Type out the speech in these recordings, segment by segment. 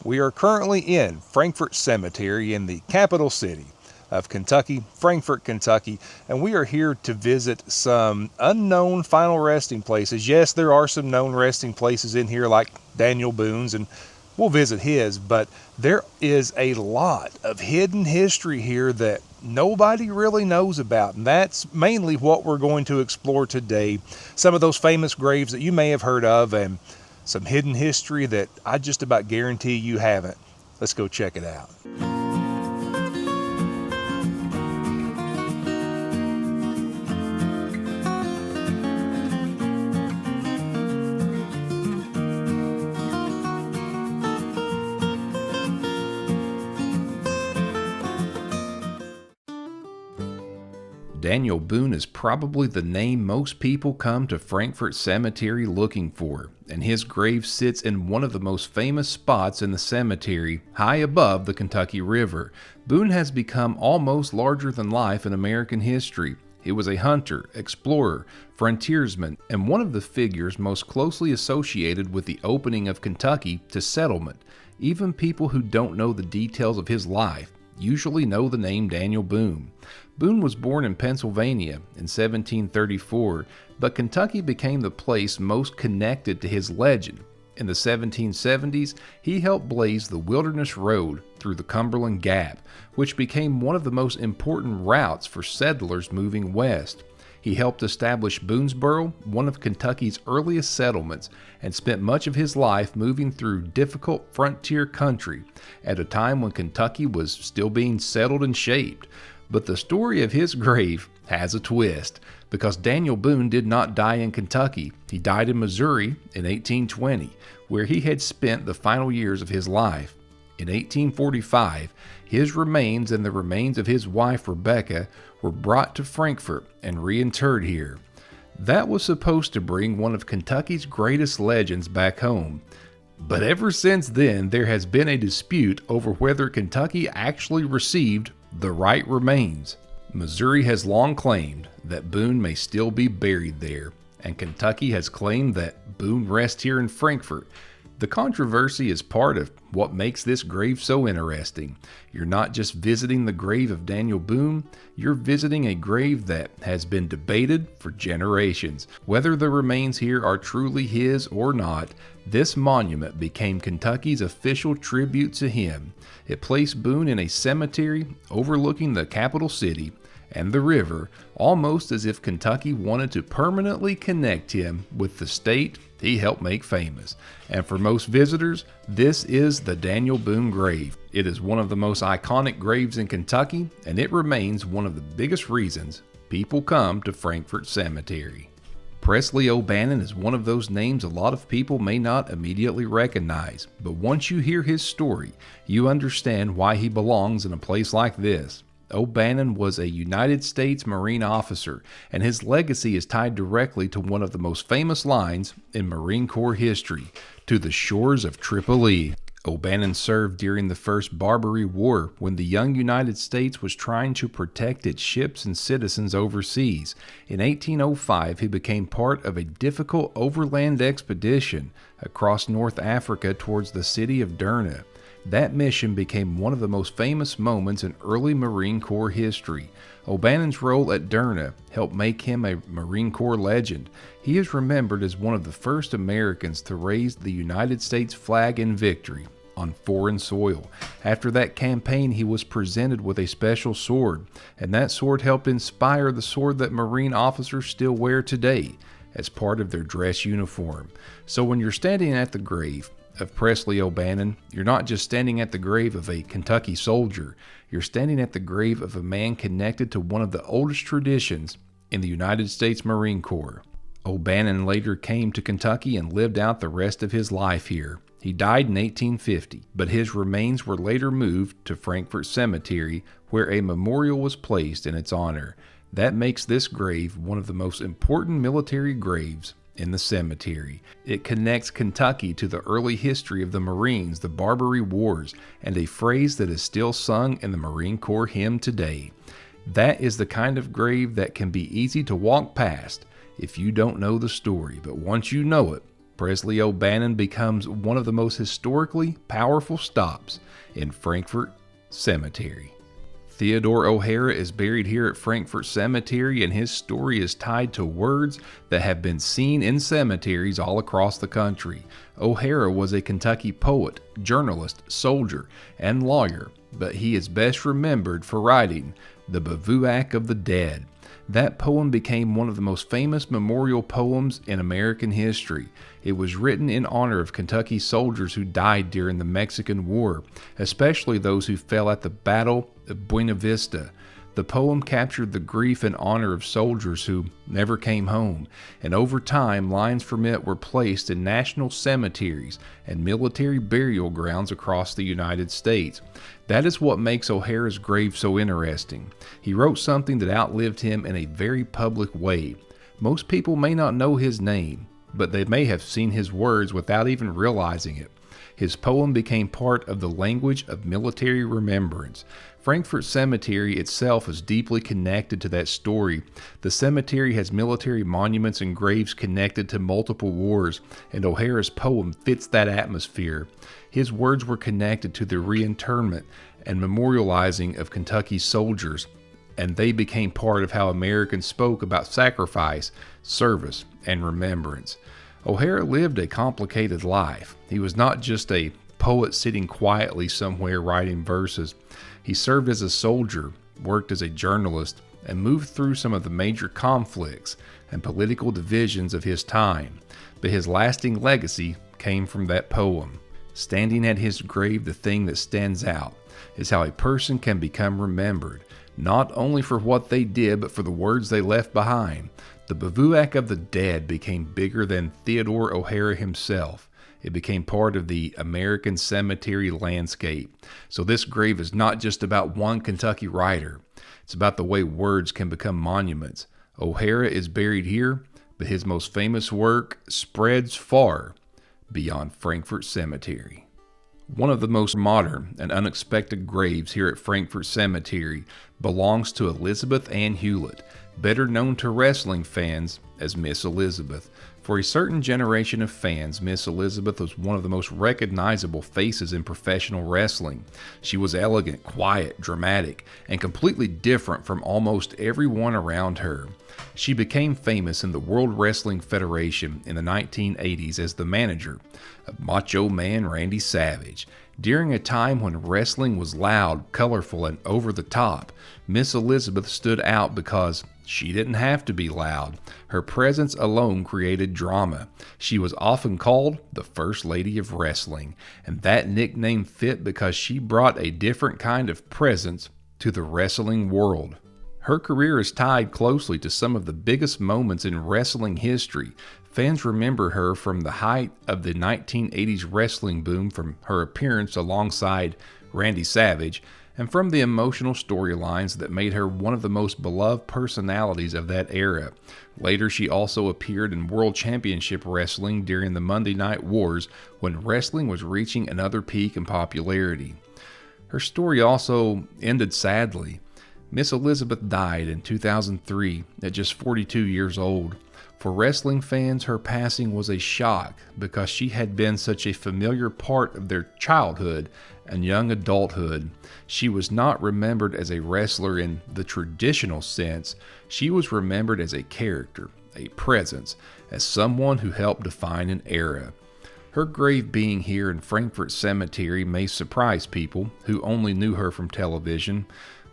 We are currently in Frankfort Cemetery in the capital city of Kentucky, Frankfort, Kentucky, and we are here to visit some unknown final resting places. Yes, there are some known resting places in here like Daniel Boone's, and we'll visit his, but there is a lot of hidden history here that nobody really knows about, and that's mainly what we're going to explore today. Some of those famous graves that you may have heard of, and some hidden history that I just about guarantee you haven't. Let's go check it out. Daniel Boone is probably the name most people come to Frankfort Cemetery looking for, and his grave sits in one of the most famous spots in the cemetery, high above the Kentucky River. Boone has become almost larger than life in American history. He was a hunter, explorer, frontiersman, and one of the figures most closely associated with the opening of Kentucky to settlement. Even people who don't know the details of his life usually know the name Daniel Boone. Boone was born in Pennsylvania in 1734, but Kentucky became the place most connected to his legend. In the 1770s, he helped blaze the Wilderness Road through the Cumberland Gap, which became one of the most important routes for settlers moving west. He helped establish Boonesboro, one of Kentucky's earliest settlements, and spent much of his life moving through difficult frontier country at a time when Kentucky was still being settled and shaped. But the story of his grave has a twist, because Daniel Boone did not die in Kentucky. He died in Missouri in 1820, where he had spent the final years of his life. In 1845, his remains and the remains of his wife Rebecca were brought to Frankfort and reinterred here. That was supposed to bring one of Kentucky's greatest legends back home. But ever since then, there has been a dispute over whether Kentucky actually received the right remains. Missouri has long claimed that Boone may still be buried there, and Kentucky has claimed that Boone rests here in Frankfort. The controversy is part of what makes this grave so interesting. You're not just visiting the grave of Daniel Boone, you're visiting a grave that has been debated for generations. Whether the remains here are truly his or not, this monument became Kentucky's official tribute to him. It placed Boone in a cemetery overlooking the capital city and the river, almost as if Kentucky wanted to permanently connect him with the state he helped make famous. And for most visitors, this is the Daniel Boone grave. It is one of the most iconic graves in Kentucky, and it remains one of the biggest reasons people come to Frankfort Cemetery. Presley O'Bannon is one of those names a lot of people may not immediately recognize, but once you hear his story, you understand why he belongs in a place like this. O'Bannon was a United States Marine officer, and his legacy is tied directly to one of the most famous lines in Marine Corps history, "To the shores of Tripoli." O'Bannon served during the First Barbary War, when the young United States was trying to protect its ships and citizens overseas. In 1805, he became part of a difficult overland expedition across North Africa towards the city of Derna. That mission became one of the most famous moments in early Marine Corps history. O'Bannon's role at Derna helped make him a Marine Corps legend. He is remembered as one of the first Americans to raise the United States flag in victory on foreign soil. After that campaign, he was presented with a special sword, and that sword helped inspire the sword that Marine officers still wear today as part of their dress uniform. So when you're standing at the grave of Presley O'Bannon, you're not just standing at the grave of a Kentucky soldier, you're standing at the grave of a man connected to one of the oldest traditions in the United States Marine Corps. O'Bannon later came to Kentucky and lived out the rest of his life here. He died in 1850, but his remains were later moved to Frankfort Cemetery, where a memorial was placed in its honor. That makes this grave one of the most important military graves in the cemetery. It connects Kentucky to the early history of the Marines, the Barbary Wars, and a phrase that is still sung in the Marine Corps hymn today. That is the kind of grave that can be easy to walk past if you don't know the story, but once you know it, Presley O'Bannon becomes one of the most historically powerful stops in Frankfort Cemetery. Theodore O'Hara is buried here at Frankfort Cemetery, and his story is tied to words that have been seen in cemeteries all across the country. O'Hara was a Kentucky poet, journalist, soldier, and lawyer, but he is best remembered for writing The Bivouac of the Dead. That poem became one of the most famous memorial poems in American history. It was written in honor of Kentucky soldiers who died during the Mexican War, especially those who fell at the Battle of Buena Vista. The poem captured the grief and honor of soldiers who never came home, and over time lines from it were placed in national cemeteries and military burial grounds across the United States. That is what makes O'Hara's grave so interesting. He wrote something that outlived him in a very public way. Most people may not know his name, but they may have seen his words without even realizing it. His poem became part of the language of military remembrance. Frankfort Cemetery itself is deeply connected to that story. The cemetery has military monuments and graves connected to multiple wars, and O'Hara's poem fits that atmosphere. His words were connected to the reinterment and memorializing of Kentucky soldiers, and they became part of how Americans spoke about sacrifice, service, and remembrance. O'Hara lived a complicated life. He was not just a poet sitting quietly somewhere writing verses. He served as a soldier, worked as a journalist, and moved through some of the major conflicts and political divisions of his time. But his lasting legacy came from that poem. Standing at his grave, the thing that stands out is how a person can become remembered, not only for what they did, but for the words they left behind. The Bivouac of the Dead became bigger than Theodore O'Hara himself. It became part of the American cemetery landscape. So this grave is not just about one Kentucky writer. It's about the way words can become monuments. O'Hara is buried here, but his most famous work spreads far beyond Frankfort Cemetery. One of the most modern and unexpected graves here at Frankfort Cemetery belongs to Elizabeth Ann Hewlett, better known to wrestling fans as Miss Elizabeth. For a certain generation of fans, Miss Elizabeth was one of the most recognizable faces in professional wrestling. She was elegant, quiet, dramatic, and completely different from almost everyone around her. She became famous in the World Wrestling Federation in the 1980s as the manager of Macho Man Randy Savage. During a time when wrestling was loud, colorful, and over the top, Miss Elizabeth stood out because she didn't have to be loud. Her presence alone created drama. She was often called the First Lady of Wrestling, and that nickname fit because she brought a different kind of presence to the wrestling world. Her career is tied closely to some of the biggest moments in wrestling history. Fans remember her from the height of the 1980s wrestling boom, from her appearance alongside Randy Savage, and from the emotional storylines that made her one of the most beloved personalities of that era. Later, she also appeared in World Championship Wrestling during the Monday Night Wars, when wrestling was reaching another peak in popularity. Her story also ended sadly. Miss Elizabeth died in 2003 at just 42 years old. For wrestling fans, her passing was a shock because she had been such a familiar part of their childhood and young adulthood. She was not remembered as a wrestler in the traditional sense. She was remembered as a character, a presence, as someone who helped define an era. Her grave being here in Frankfort Cemetery may surprise people who only knew her from television,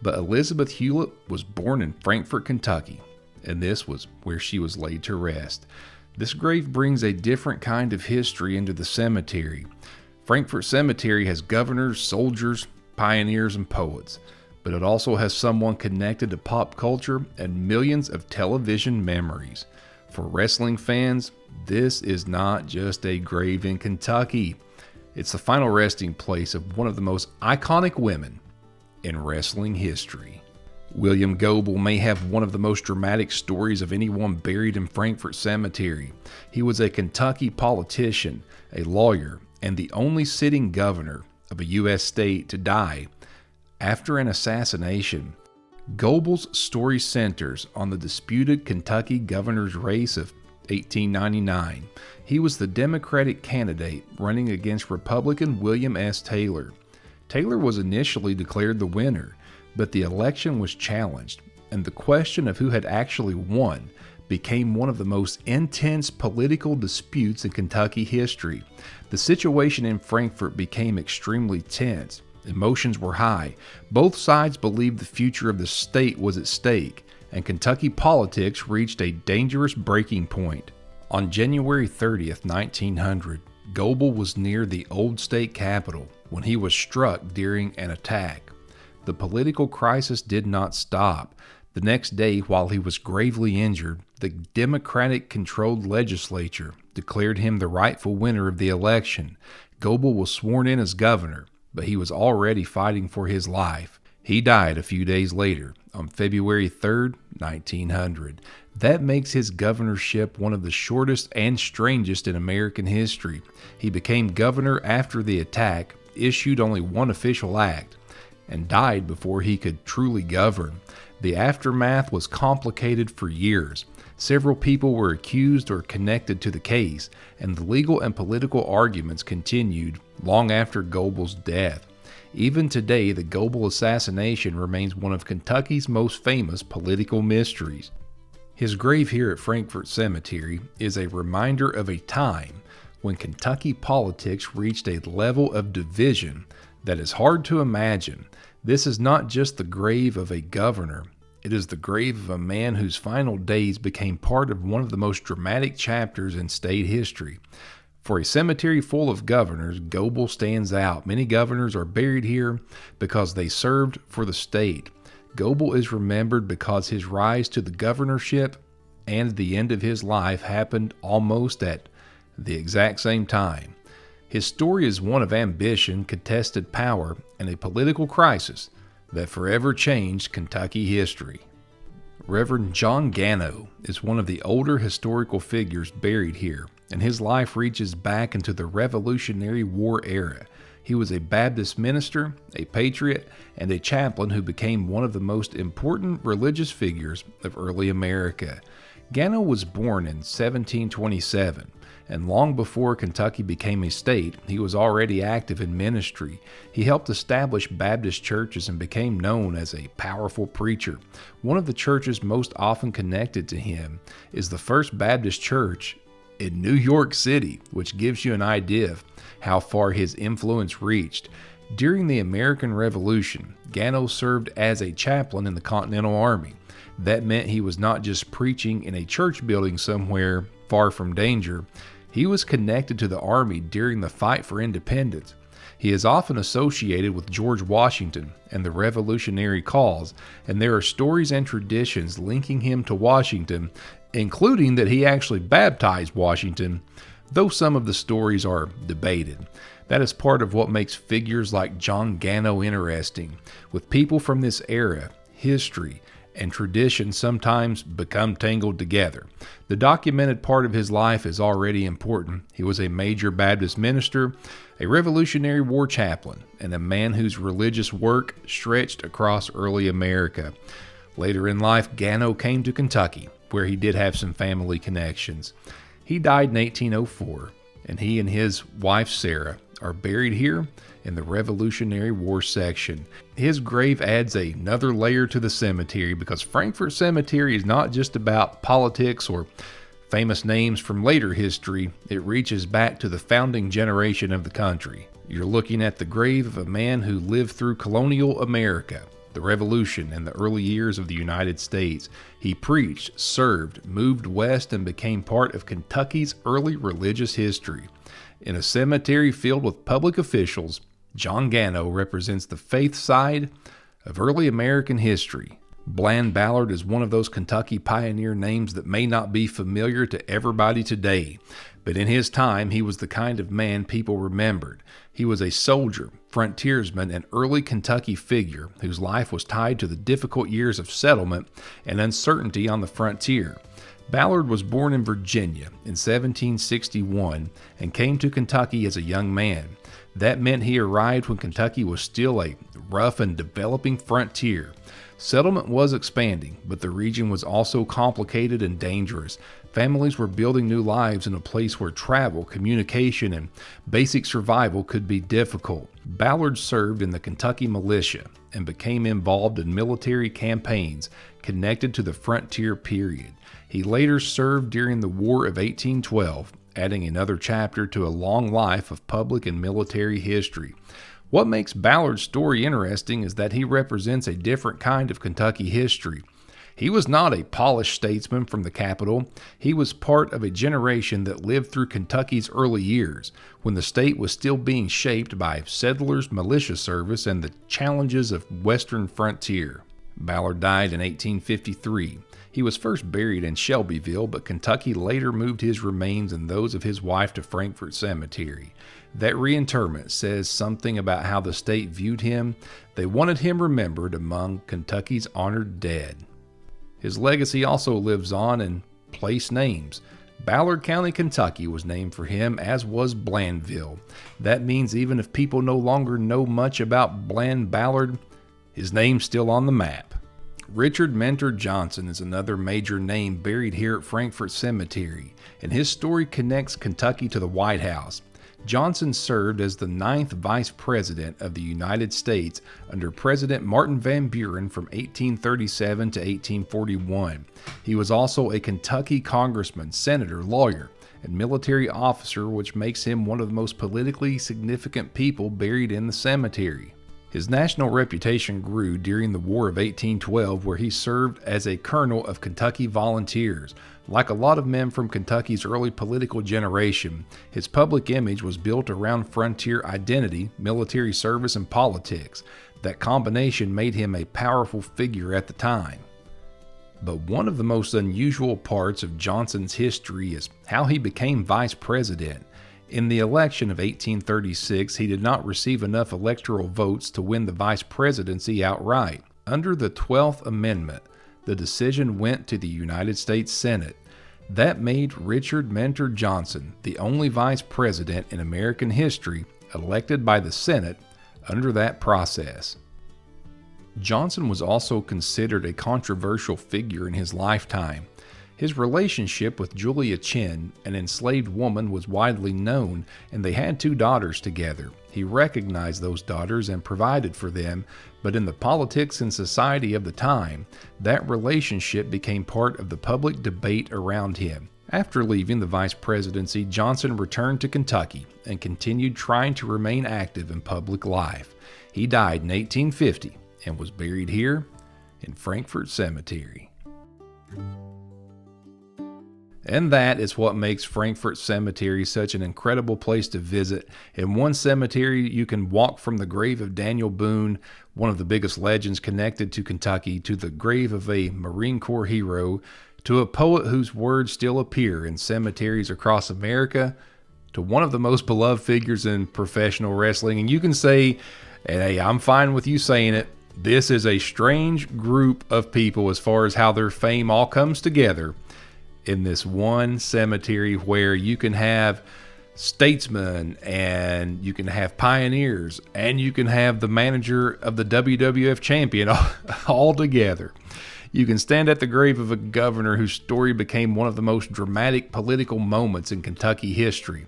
but Elizabeth Hewlett was born in Frankfort, Kentucky, and this was where she was laid to rest. This grave brings a different kind of history into the cemetery. Frankfort Cemetery has governors, soldiers, pioneers, and poets, but it also has someone connected to pop culture and millions of television memories. For wrestling fans, this is not just a grave in Kentucky. It's the final resting place of one of the most iconic women in wrestling history. William Goebel may have one of the most dramatic stories of anyone buried in Frankfort Cemetery. He was a Kentucky politician, a lawyer, and the only sitting governor of a U.S. state to die after an assassination. Goebel's story centers on the disputed Kentucky governor's race of 1899. He was the Democratic candidate running against Republican William S. Taylor. Taylor was initially declared the winner, but the election was challenged, and the question of who had actually won became one of the most intense political disputes in Kentucky history. The situation in Frankfort became extremely tense. Emotions were high. Both sides believed the future of the state was at stake, and Kentucky politics reached a dangerous breaking point. On January 30th, 1900, Goebel was near the old state capitol when he was struck during an attack. The political crisis did not stop. The next day, while he was gravely injured, the Democratic-controlled legislature declared him the rightful winner of the election. Goebel was sworn in as governor, but he was already fighting for his life. He died a few days later, on February 3rd, 1900. That makes his governorship one of the shortest and strangest in American history. He became governor after the attack, issued only one official act, and died before he could truly govern. The aftermath was complicated for years. Several people were accused or connected to the case, and the legal and political arguments continued long after Goebel's death. Even today, the Goebel assassination remains one of Kentucky's most famous political mysteries. His grave here at Frankfort Cemetery is a reminder of a time when Kentucky politics reached a level of division that is hard to imagine. This is not just the grave of a governor. It is the grave of a man whose final days became part of one of the most dramatic chapters in state history. For a cemetery full of governors, Goebel stands out. Many governors are buried here because they served for the state. Goebel is remembered because his rise to the governorship and the end of his life happened almost at the exact same time. His story is one of ambition, contested power, and a political crisis that forever changed Kentucky history. Reverend John Gano is one of the older historical figures buried here, and his life reaches back into the Revolutionary War era. He was a Baptist minister, a patriot, and a chaplain who became one of the most important religious figures of early America. Gano was born in 1727, and long before Kentucky became a state, he was already active in ministry. He helped establish Baptist churches and became known as a powerful preacher. One of the churches most often connected to him is the First Baptist Church in New York City, which gives you an idea of how far his influence reached. During the American Revolution, Gano served as a chaplain in the Continental Army. That meant he was not just preaching in a church building somewhere far from danger. He was connected to the Army during the fight for independence. He is often associated with George Washington and the Revolutionary cause, and there are stories and traditions linking him to Washington, including that he actually baptized Washington, though some of the stories are debated. That is part of what makes figures like John Gano interesting. With people from this era, history and tradition sometimes become tangled together. The documented part of his life is already important. He was a major Baptist minister, a Revolutionary War chaplain, and a man whose religious work stretched across early America. Later in life, Gano came to Kentucky, where he did have some family connections. He died in 1804, and he and his wife Sarah are buried here in the Revolutionary War section. His grave adds another layer to the cemetery because Frankfort Cemetery is not just about politics or famous names from later history. It reaches back to the founding generation of the country. You're looking at the grave of a man who lived through colonial America, the Revolution, and the early years of the United States. He preached, served, moved west, and became part of Kentucky's early religious history. In a cemetery filled with public officials, John Gano represents the faith side of early American history. Ballard is one of those Kentucky pioneer names that may not be familiar to everybody today, but in his time he was the kind of man people remembered. He was a soldier, frontiersman, and early Kentucky figure whose life was tied to the difficult years of settlement and uncertainty on the frontier. Ballard was born in Virginia in 1761 and came to Kentucky as a young man. That meant he arrived when Kentucky was still a rough and developing frontier. Settlement was expanding, but the region was also complicated and dangerous. Families were building new lives in a place where travel, communication, and basic survival could be difficult. Ballard served in the Kentucky militia and became involved in military campaigns connected to the frontier period. He later served during the War of 1812, adding another chapter to a long life of public and military history. What makes Ballard's story interesting is that he represents a different kind of Kentucky history. He was not a polished statesman from the capital. He was part of a generation that lived through Kentucky's early years, when the state was still being shaped by settlers' militia service and the challenges of western frontier. Ballard died in 1853. He was first buried in Shelbyville, but Kentucky later moved his remains and those of his wife to Frankfort Cemetery. That reinterment says something about how the state viewed him. They wanted him remembered among Kentucky's honored dead. His legacy also lives on in place names. Ballard County, Kentucky was named for him, as was Blandville. That means even if people no longer know much about Bland Ballard, his name's still on the map. Richard Mentor Johnson is another major name buried here at Frankfort Cemetery, and his story connects Kentucky to the White House. Johnson served as the 9th Vice President of the United States under President Martin Van Buren from 1837 to 1841. He was also a Kentucky congressman, senator, lawyer, and military officer, which makes him one of the most politically significant people buried in the cemetery. His national reputation grew during the War of 1812, where he served as a colonel of Kentucky Volunteers. Like a lot of men from Kentucky's early political generation, his public image was built around frontier identity, military service, and politics. That combination made him a powerful figure at the time. But one of the most unusual parts of Johnson's history is how he became vice president. In the election of 1836, he did not receive enough electoral votes to win the vice presidency outright. Under the 12th Amendment, the decision went to the United States Senate. That made Richard Mentor Johnson the only vice president in American history elected by the Senate under that process. Johnson was also considered a controversial figure in his lifetime. His relationship with Julia Chinn, an enslaved woman, was widely known, and they had 2 daughters together. He recognized those daughters and provided for them, but in the politics and society of the time, that relationship became part of the public debate around him. After leaving the vice presidency, Johnson returned to Kentucky and continued trying to remain active in public life. He died in 1850 and was buried here in Frankfort Cemetery. And that is what makes Frankfort Cemetery such an incredible place to visit. In one cemetery, you can walk from the grave of Daniel Boone, one of the biggest legends connected to Kentucky, to the grave of a Marine Corps hero, to a poet whose words still appear in cemeteries across America, to one of the most beloved figures in professional wrestling. And you can say, and hey, I'm fine with you saying it, this is a strange group of people as far as how their fame all comes together in this one cemetery, where you can have statesmen and you can have pioneers and you can have the manager of the WWF champion all together. You can stand at the grave of a governor whose story became one of the most dramatic political moments in Kentucky history.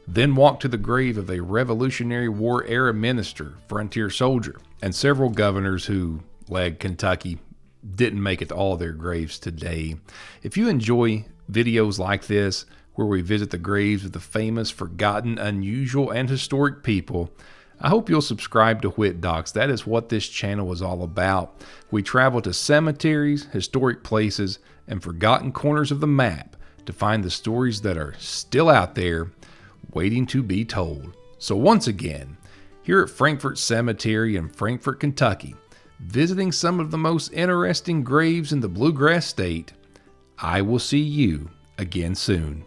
Then walk to the grave of a Revolutionary War era minister, frontier soldier, and several governors who led Kentucky didn't make it to all their graves today. If you enjoy videos like this, where we visit the graves of the famous, forgotten, unusual, and historic people, I hope you'll subscribe to Whit Docs. That is what this channel is all about. We travel to cemeteries, historic places, and forgotten corners of the map to find the stories that are still out there waiting to be told. So once again, here at Frankfort Cemetery in Frankfort, Kentucky, visiting some of the most interesting graves in the Bluegrass State, I will see you again soon.